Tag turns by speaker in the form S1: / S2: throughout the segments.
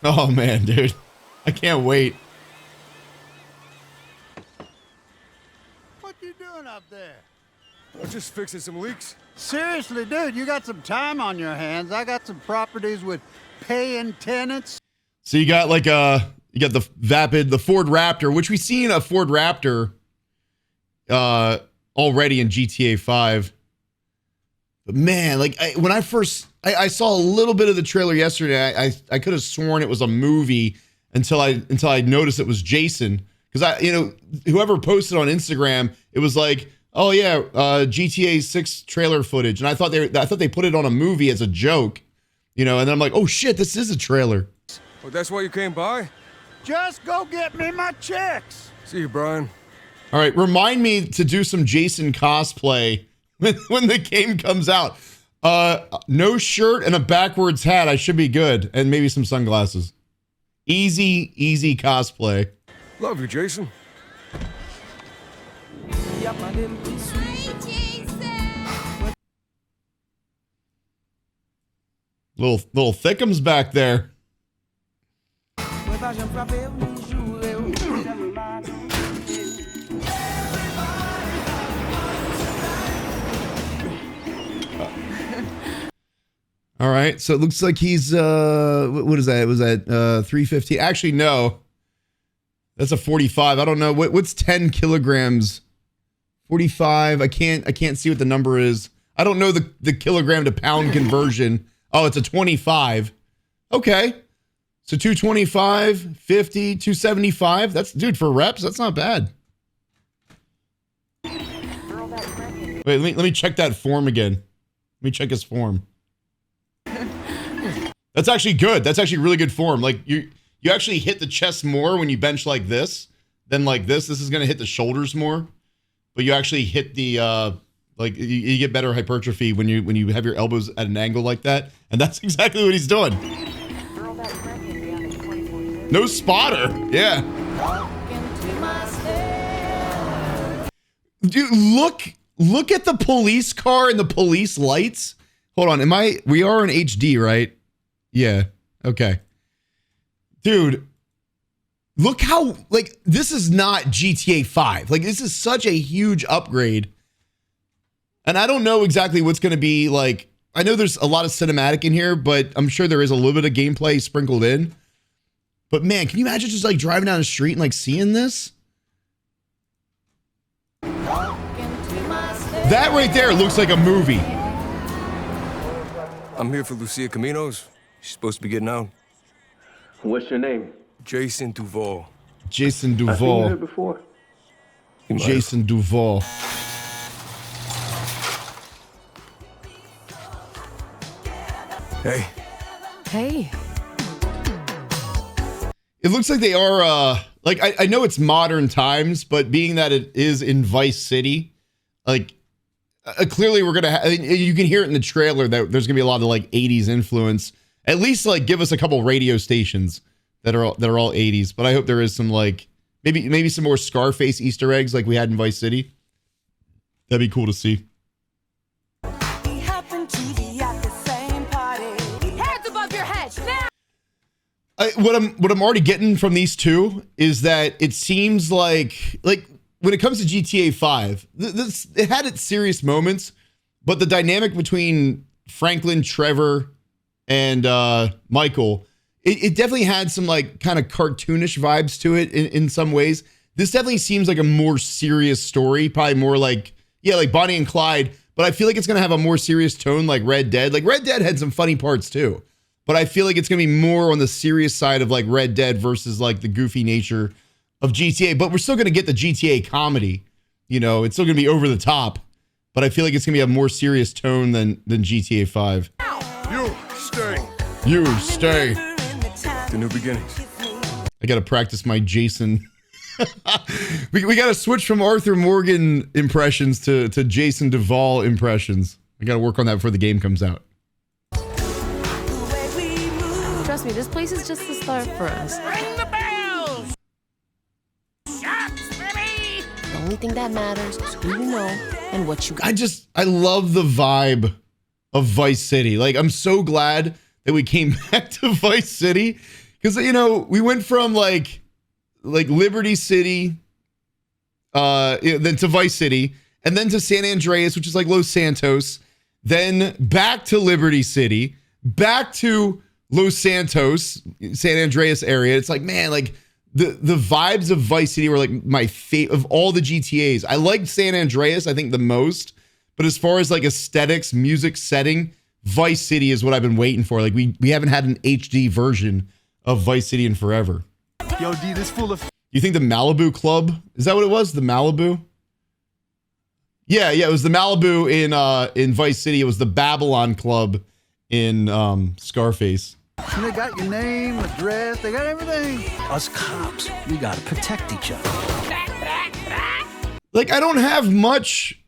S1: Oh man, dude. I can't wait.
S2: What you doing up there?
S3: I'm just fixing some leaks.
S2: Seriously, dude, you got some time on your hands. I got some properties with paying tenants.
S1: So you got like you got the Vapid, the Ford Raptor, which we seen a Ford Raptor already in GTA 5. But man, like when I first I saw a little bit of the trailer yesterday, I could have sworn it was a movie until I noticed it was Jason. Because whoever posted on Instagram, it was like, oh yeah, GTA 6 trailer footage, and I thought they put it on a movie as a joke, and then I'm like, oh shit, this is a trailer.
S3: Oh, that's why you came by?
S2: Just go get me my checks.
S3: See you, Brian.
S1: All right, remind me to do some Jason cosplay when the game comes out. No shirt and a backwards hat, I should be good, and maybe some sunglasses. Easy cosplay.
S3: Love you, Jason.
S1: Little thickums back there. All right, so it looks like he's what is that? Was that 315? Actually, no. That's a 45. I don't know what's 10 kilograms. 45. I can't see what the number is. I don't know the kilogram to pound conversion. Oh, it's a 25. Okay. So 225, 50, 275. That's, dude, for reps, that's not bad. Wait, let me check that form again. Let me check his form. That's actually good. That's actually really good form. Like you actually hit the chest more when you bench like this than like this. This is gonna hit the shoulders more, but you actually hit the like you get better hypertrophy when you have your elbows at an angle like that, and that's exactly what he's doing. No spotter. Yeah. Dude, look at the police car and the police lights. Hold on, we are in HD, right? Yeah. Okay. Dude, look how, like, this is not GTA 5. Like, this is such a huge upgrade. And I don't know exactly what's going to be like. I know there's a lot of cinematic in here, but I'm sure there is a little bit of gameplay sprinkled in. But man, can you imagine just like driving down the street and like seeing this? That right there looks like a movie.
S3: I'm here for Lucia Caminos. She's supposed to be getting out.
S4: What's your name?
S3: Jason Duval.
S1: Jason Duval.
S4: I've seen you here before.
S1: Jason Duval.
S3: Hey.
S5: Hey.
S1: It looks like they are, like, I know it's modern times, but being that it is in Vice City, like, clearly we're going to you can hear it in the trailer that there's going to be a lot of, like, 80s influence. At least, like, give us a couple radio stations that are all 80s. But I hope there is some, like, maybe some more Scarface Easter eggs like we had in Vice City. That'd be cool to see. What I'm already getting from these two is that it seems like when it comes to GTA 5, it had its serious moments, but the dynamic between Franklin, Trevor, and Michael, it definitely had some like kind of cartoonish vibes to it in some ways. This definitely seems like a more serious story, probably more like, yeah, like Bonnie and Clyde, but I feel like it's going to have a more serious tone like Red Dead. Like Red Dead had some funny parts too. But I feel like it's going to be more on the serious side of like Red Dead versus like the goofy nature of GTA. But we're still going to get the GTA comedy. It's still going to be over the top. But I feel like it's going to be a more serious tone than GTA 5.
S3: You stay.
S1: You stay.
S3: The new beginnings.
S1: I got to practice my Jason. we got to switch from Arthur Morgan impressions to Jason Duval impressions. I got to work on that before the game comes out.
S5: Trust me, this place is just the start for us.
S6: Ring the bells! Shots, baby!
S5: The only thing that matters is who you know and what you got.
S1: I love the vibe of Vice City. Like, I'm so glad that we came back to Vice City Because, you know, we went from like Liberty City, then to Vice City, and then to San Andreas, which is like Los Santos, then back to Liberty City, back to Los Santos, San Andreas area. It's like, man, like the vibes of Vice City were like my favorite of all the GTAs. I liked San Andreas, I think, the most, but as far as like aesthetics, music setting, Vice City is what I've been waiting for. Like we haven't had an HD version of Vice City in forever.
S7: Yo, D, this full of...
S1: You think the Malibu Club? Is that what it was? The Malibu? Yeah, it was the Malibu in Vice City. It was the Babylon Club in Scarface.
S2: They got your name, address, they got everything.
S7: Us cops, we gotta protect each other.
S1: Like, I don't have much.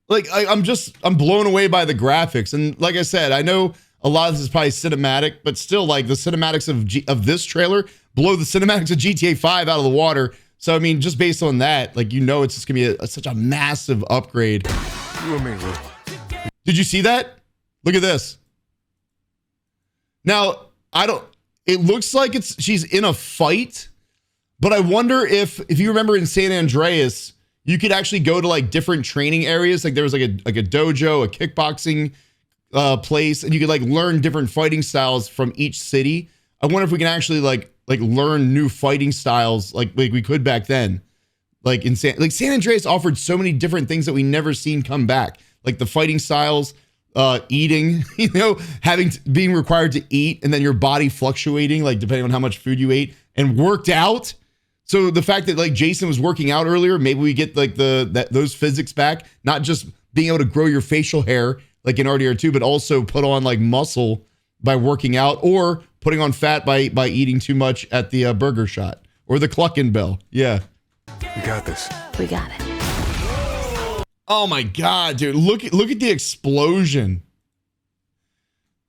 S1: Like, I'm blown away by the graphics. And like I said, I know a lot of this is probably cinematic, but still, like, the cinematics of this trailer blow the cinematics of GTA 5 out of the water. So, I mean, just based on that, like, you know, it's just gonna be such a massive upgrade.
S3: You and me, Lou.
S1: Did you see that? Look at this. Now, it looks like she's in a fight, but I wonder if you remember in San Andreas, you could actually go to like different training areas. Like there was like a dojo, a kickboxing place, and you could like learn different fighting styles from each city. I wonder if we can actually like learn new fighting styles like we could back then. Like San Andreas offered so many different things that we never seen come back. Like the fighting styles, eating, you know, being required to eat, and then your body fluctuating like depending on how much food you ate, and worked out. So the fact that like Jason was working out earlier, maybe we get like those physics back, not just being able to grow your facial hair like in RDR2, but also put on like muscle by working out, or putting on fat by eating too much at the burger shot or the Cluckin' Bell. Yeah.
S3: We got this.
S5: We got it.
S1: Oh my God, dude. Look at the explosion.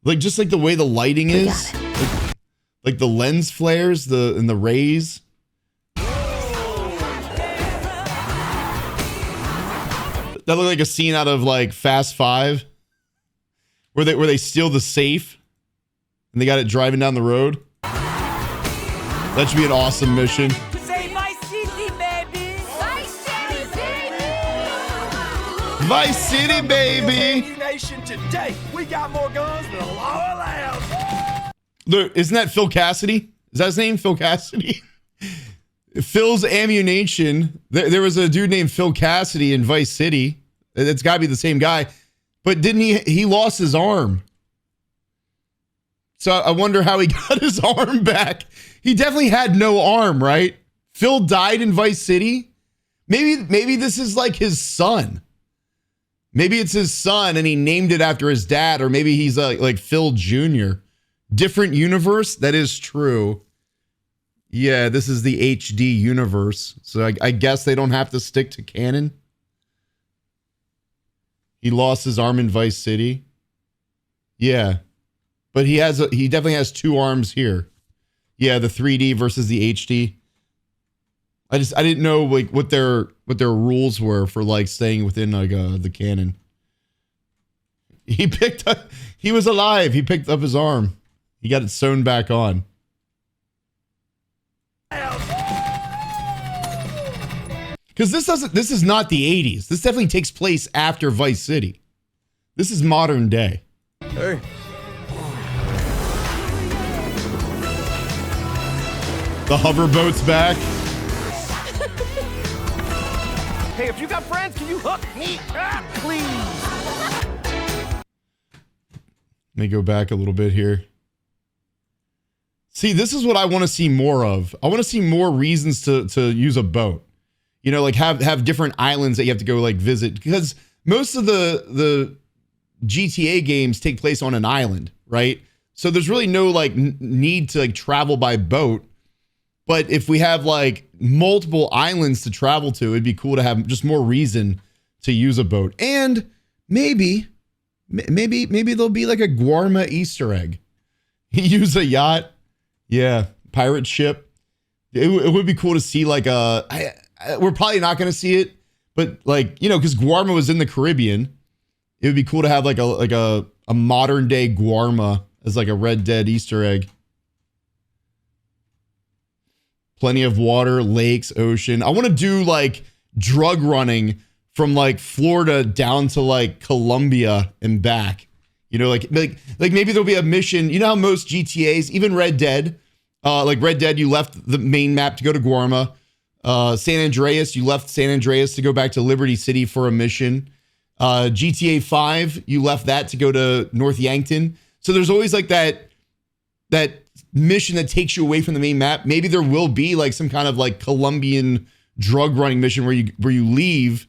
S1: Like just like the way the lighting
S5: We
S1: is.
S5: got it.
S1: Like the lens flares, and the rays. That looked like a scene out of like Fast 5, where they steal the safe and they got it driving down the road. That should be an awesome mission.
S6: Say Vice City, baby. Vice City, baby.
S1: Vice City, baby.
S7: Nation today, we got more guns than the law allows.
S1: Look, isn't that Phil Cassidy? Is that his name? Phil Cassidy? Phil's Ammunition. There was a dude named Phil Cassidy in Vice City. It's got to be the same guy. But didn't he lost his arm. So I wonder how he got his arm back. He definitely had no arm, right? Phil died in Vice City. Maybe this is like his son. Maybe it's his son and he named it after his dad, or maybe he's like Phil Jr. Different universe? That is true. Yeah, this is the HD universe. So I guess they don't have to stick to canon. He lost his arm in Vice City. Yeah. But he definitely has two arms here. Yeah, the 3D versus the HD. I didn't know like what their rules were for like staying within like the canon. He was alive. He picked up his arm. He got it sewn back on. Because this is not the 80s. This definitely takes place after Vice City. This is modern day.
S3: Hey.
S1: The hoverboat's back.
S7: Hey, if you got friends, can you hook me up, please?
S1: Let me go back a little bit here. See, this is what I want to see more of. I want to see more reasons to use a boat. You know, like have different islands that you have to go like visit, because most of the GTA games take place on an island, right? So there's really no like need to like travel by boat. But if we have like multiple islands to travel to, it'd be cool to have just more reason to use a boat. And maybe there'll be like a Guarma Easter egg. Use a yacht. Yeah, pirate ship. It would be cool to see like we're probably not going to see it, but like, you know, because Guarma was in the Caribbean, it would be cool to have like a modern day Guarma as like a Red Dead Easter egg. Plenty of water, lakes, ocean. I want to do like drug running from like Florida down to like Colombia and back. You know, like maybe there'll be a mission. You know how most GTAs, even Red Dead, like Red Dead, you left the main map to go to Guarma. San Andreas, you left San Andreas to go back to Liberty City for a mission. GTA 5, you left that to go to North Yankton. So there's always like that mission that takes you away from the main map. Maybe there will be like some kind of like Colombian drug running mission where you leave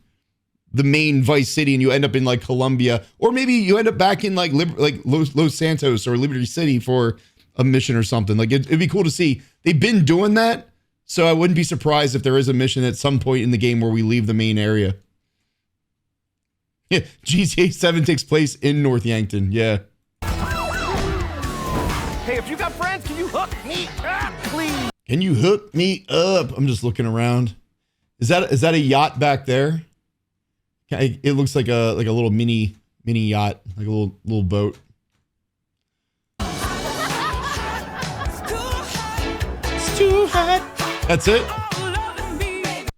S1: the main Vice City and you end up in like Colombia, or maybe you end up back in like Los Santos or Liberty City for a mission or something. Like it'd be cool to see. They've been doing that, so I wouldn't be surprised if there is a mission at some point in the game where we leave the main area. Yeah, GTA 7 takes place in North Yankton. Yeah.
S7: Hey, if you got friends, can you hook me up, please?
S1: Can you hook me up? I'm just looking around. Is that a yacht back there? It looks like a little mini yacht, like a little boat. It's too hot. That's it.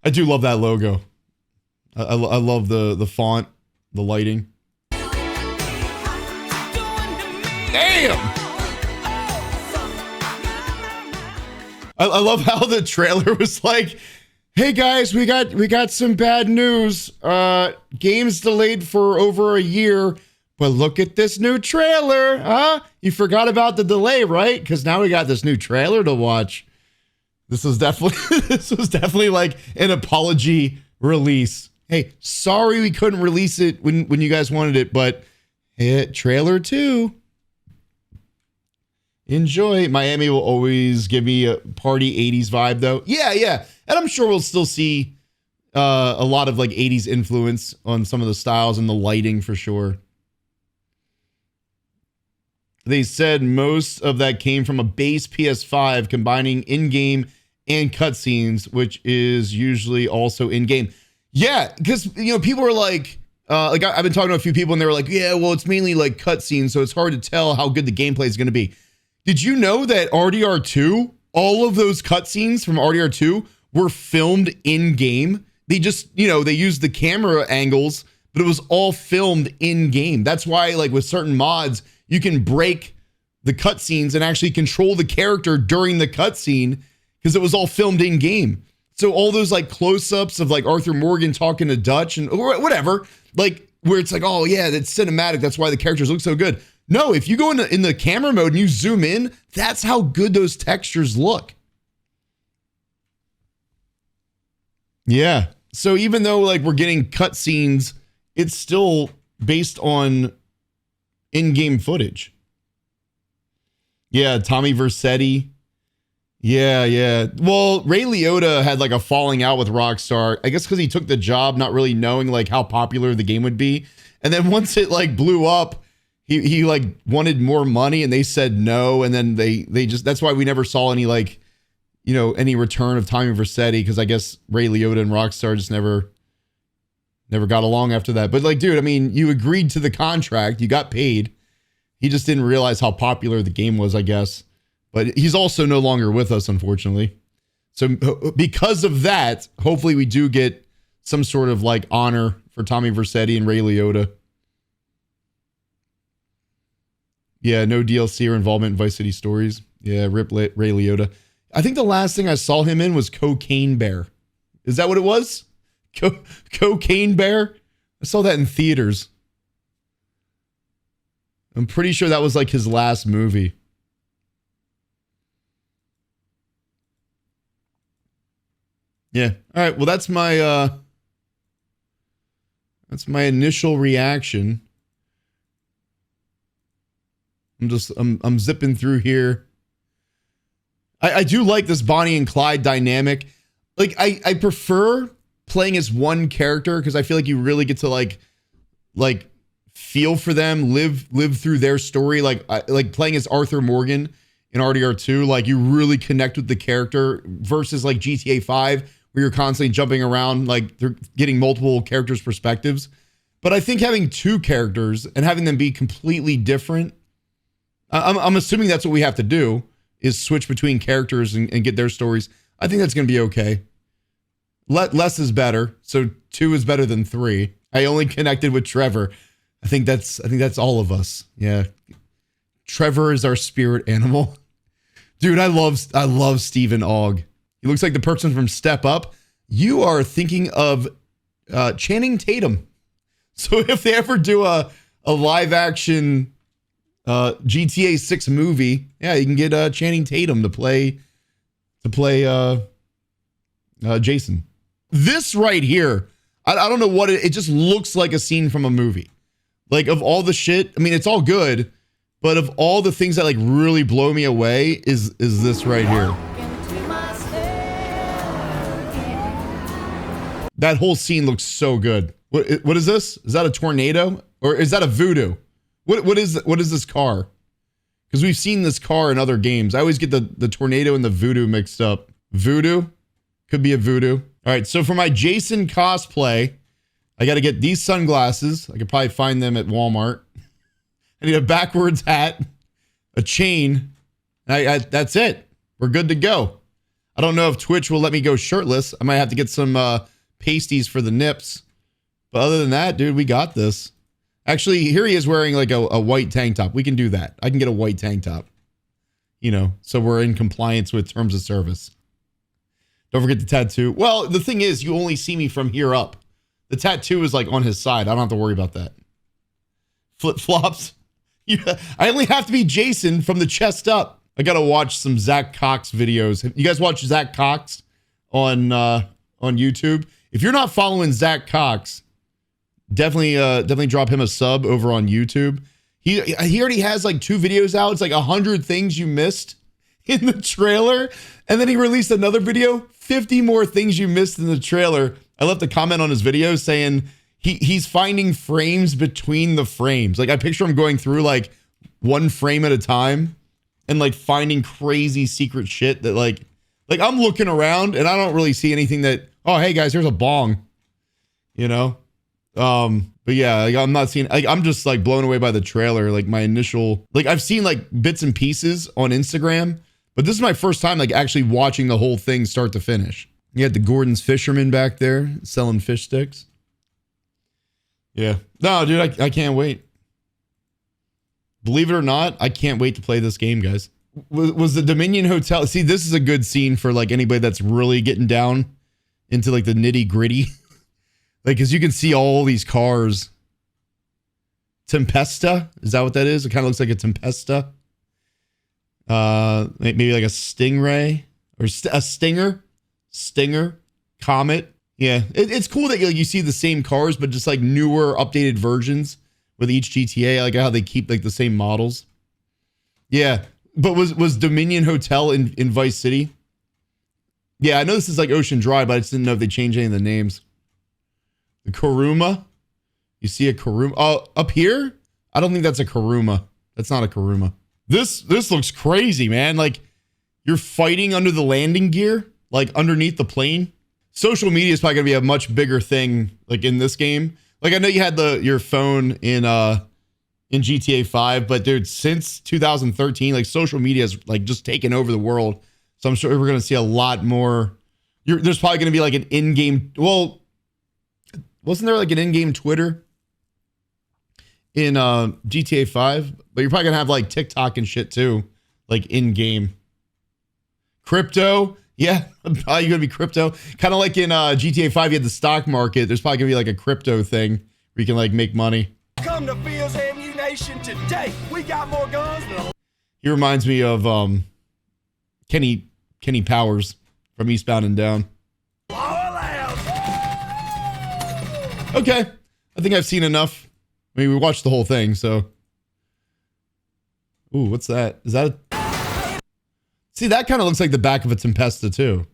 S1: I do love that logo. I love the font, the lighting. Damn. I love how the trailer was like, hey guys, we got some bad news. Game's delayed for over a year, but look at this new trailer. Huh? You forgot about the delay, right? Because now we got this new trailer to watch. This was definitely like an apology release. Hey, sorry we couldn't release it when you guys wanted it, but hey, trailer 2. Enjoy. Miami will always give me a party 80s vibe though. Yeah. And I'm sure we'll still see a lot of like 80s influence on some of the styles and the lighting for sure. They said most of that came from a base PS5 combining in-game and cutscenes, which is usually also in-game. Yeah, because people are like I've been talking to a few people and they were like, yeah, well, it's mainly like cutscenes, so it's hard to tell how good the gameplay is going to be. Did you know that RDR2, all of those cutscenes from RDR2 were filmed in-game? They just, they used the camera angles, but it was all filmed in-game. That's why, like, with certain mods, you can break the cutscenes and actually control the character during the cutscene because it was all filmed in-game. So all those, like, close-ups of, like, Arthur Morgan talking to Dutch and or whatever, like, where it's like, oh, yeah, that's cinematic. That's why the characters look so good. No, if you go in the camera mode and you zoom in, that's how good those textures look. Yeah. So even though like we're getting cutscenes, it's still based on in-game footage. Yeah, Tommy Vercetti. Yeah. Well, Ray Liotta had like a falling out with Rockstar. I guess because he took the job not really knowing like how popular the game would be. And then once it like blew up, he like wanted more money and they said no. And then they just, that's why we never saw any like, any return of Tommy Vercetti, because I guess Ray Liotta and Rockstar just never got along after that. But like, dude, I mean, you agreed to the contract, you got paid. He just didn't realize how popular the game was, I guess. But he's also no longer with us, unfortunately. So because of that, hopefully we do get some sort of like honor for Tommy Vercetti and Ray Liotta. Yeah, no DLC or involvement in Vice City Stories. Yeah, rip Ray Liotta. I think the last thing I saw him in was Cocaine Bear. Is that what it was? Cocaine Bear? I saw that in theaters. I'm pretty sure that was like his last movie. Yeah. All right. Well, that's my initial reaction. I'm zipping through here. I do like this Bonnie and Clyde dynamic. Like I prefer playing as one character because I feel like you really get to like feel for them, live through their story. Like playing as Arthur Morgan in RDR2, like you really connect with the character versus like GTA 5 where you're constantly jumping around, like they're getting multiple characters' perspectives. But I think having two characters and having them be completely different, I'm assuming that's what we have to do is switch between characters and get their stories. I think that's going to be okay. Less is better. So 2 is better than 3. I only connected with Trevor. I think that's all of us. Yeah. Trevor is our spirit animal. Dude, I love Stephen Ogg. He looks like the person from Step Up. You are thinking of Channing Tatum. So if they ever do a live action GTA 6 movie, yeah, you can get Channing Tatum to play Jason. This right here, I don't know what it just looks like a scene from a movie. Like, of all the shit, I mean, it's all good, but of all the things that like really blow me away is this right here. That whole scene looks so good. What is this? Is that a tornado or is that a Voodoo? What is this car? Because we've seen this car in other games. I always get the tornado and the Voodoo mixed up. Voodoo could be a Voodoo. All right, so for my Jason cosplay, I got to get these sunglasses. I could probably find them at Walmart. I need a backwards hat, a chain. That's it. We're good to go. I don't know if Twitch will let me go shirtless. I might have to get some pasties for the nips. But other than that, dude, we got this. Actually, here he is wearing like a white tank top. We can do that. I can get a white tank top. You know, so we're in compliance with terms of service. Don't forget the tattoo. Well, the thing is, you only see me from here up. The tattoo is like on his side. I don't have to worry about that. Flip-flops. Yeah, I only have to be Jason from the chest up. I got to watch some Zach Cox videos. You guys watch Zach Cox on YouTube? If you're not following Zach Cox, definitely drop him a sub over on YouTube. He already has like 2 videos out. It's like 100 things you missed in the trailer. And then he released another video, 50 more things you missed in the trailer. I left a comment on his video saying he's finding frames between the frames. Like, I picture him going through like one frame at a time and like finding crazy secret shit that like I'm looking around and I don't really see anything that, oh, hey guys, here's a bong, you know? But yeah, like, I'm not seeing, like, I'm just like blown away by the trailer. Like, my initial, like, I've seen like bits and pieces on Instagram, but this is my first time like actually watching the whole thing start to finish. You got the Gordon's Fisherman back there selling fish sticks. Yeah. No, dude, I can't wait. Believe it or not, I can't wait to play this game, guys. Was the Dominion Hotel... See, this is a good scene for, like, anybody that's really getting down into, like, the nitty-gritty. Like, because you can see all these cars. Tempesta? Is that what that is? It kind of looks like a Tempesta. Maybe like a Stingray. Or a Stinger. Stinger. Comet. Yeah, it's cool that you see the same cars, but just like newer, updated versions with each GTA. I like how they keep like the same models. Yeah, but was Dominion Hotel in Vice City? Yeah, I know this is like Ocean Drive, but I just didn't know if they changed any of the names. The Kuruma. You see a Kuruma? Oh, up here? I don't think that's a Kuruma. That's not a Kuruma. This looks crazy, man. Like, you're fighting under the landing gear, like underneath the plane. Social media is probably gonna be a much bigger thing, like in this game. Like, I know you had your phone in GTA 5, but dude, since 2013, like, social media is like just taken over the world. So I'm sure we're gonna see a lot more. There's probably gonna be like an in-game. Well, wasn't there like an in-game Twitter in GTA 5? But you're probably gonna have like TikTok and shit too, like in-game. Crypto. Yeah, probably gonna be crypto. Kind of like in GTA 5, you had the stock market. There's probably gonna be like a crypto thing where you can like make money.
S7: Come to Fields Ammunition today. We got more guns than
S1: He reminds me of Kenny Powers from Eastbound and Down. Okay, I think I've seen enough. I mean, we watched the whole thing, so. Ooh, what's that? Is that a... See, that kind of looks like the back of a Tempesta too.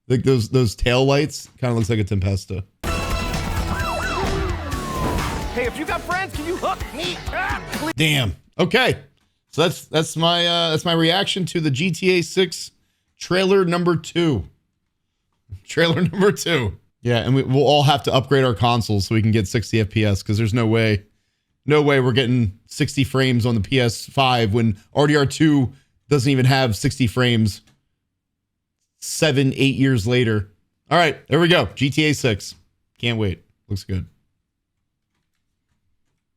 S1: Like those tail lights kind of looks like a Tempesta.
S7: Hey, if you got friends, can you hook me up?
S1: Damn. Okay. So that's my reaction to the GTA 6 trailer number 2. Trailer number 2. Yeah, and we'll all have to upgrade our consoles so we can get 60 FPS because there's no way we're getting 60 frames on the PS5 when RDR2 doesn't even have 60 frames 7, 8 years later. All right, there we go. GTA 6. Can't wait. Looks good.